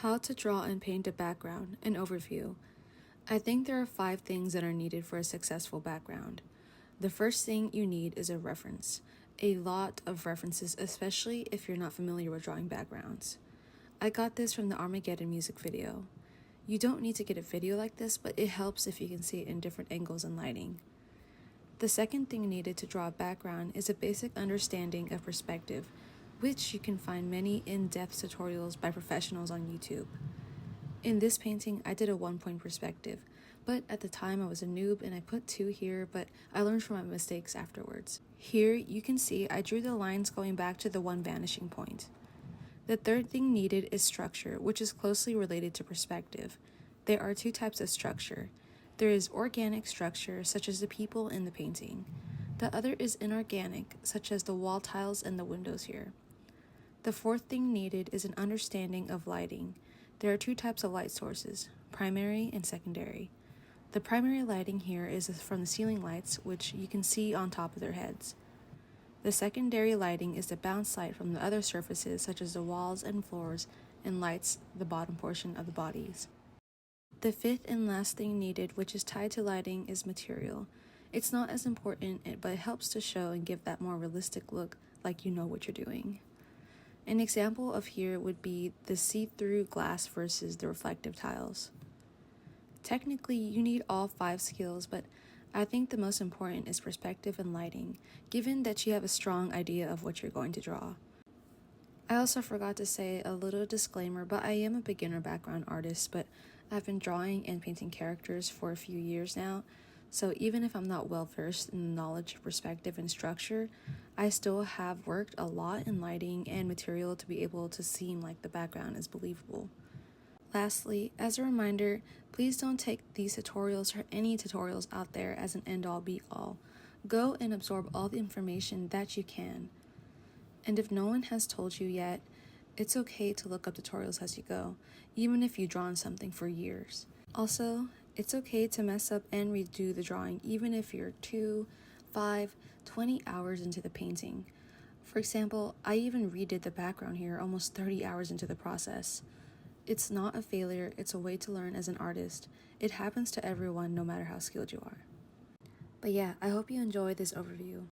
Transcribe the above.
How to draw and paint a background, an overview. I think there are 5 things that are needed for a successful background. The first thing you need is a reference. A lot of references, especially if you're not familiar with drawing backgrounds. I got this from the Armageddon music video. You don't need to get a video like this, but it helps if you can see it in different angles and lighting. The second thing needed to draw a background is a basic understanding of perspective, which you can find many in-depth tutorials by professionals on YouTube. In this painting, I did a 1-point perspective, but at the time I was a noob and I put 2 here, but I learned from my mistakes afterwards. Here, you can see I drew the lines going back to the 1 vanishing point. The third thing needed is structure, which is closely related to perspective. There are 2 types of structure. There is organic structure, such as the people in the painting. The other is inorganic, such as the wall tiles and the windows here. The fourth thing needed is an understanding of lighting. There are 2 types of light sources, primary and secondary. The primary lighting here is from the ceiling lights, which you can see on top of their heads. The secondary lighting is the bounce light from the other surfaces, such as the walls and floors, and lights the bottom portion of the bodies. The fifth and last thing needed, which is tied to lighting, is material. It's not as important, but it helps to show and give that more realistic look, like you know what you're doing. An example of here would be the see-through glass versus the reflective tiles. Technically, you need all 5 skills, but I think the most important is perspective and lighting, given that you have a strong idea of what you're going to draw. I also forgot to say a little disclaimer, but I am a beginner background artist, but I've been drawing and painting characters for a few years now, so even if I'm not well versed in the knowledge of perspective and structure, I still have worked a lot in lighting and material to be able to seem like the background is believable. Lastly, as a reminder, please don't take these tutorials or any tutorials out there as an end-all be-all. Go and absorb all the information that you can. And if no one has told you yet, it's okay to look up tutorials as you go, even if you've drawn something for years. Also, it's okay to mess up and redo the drawing even if you're 2, 5, 20 hours into the painting. For example, I even redid the background here almost 30 hours into the process. It's not a failure, it's a way to learn as an artist. It happens to everyone no matter how skilled you are. But yeah, I hope you enjoyed this overview.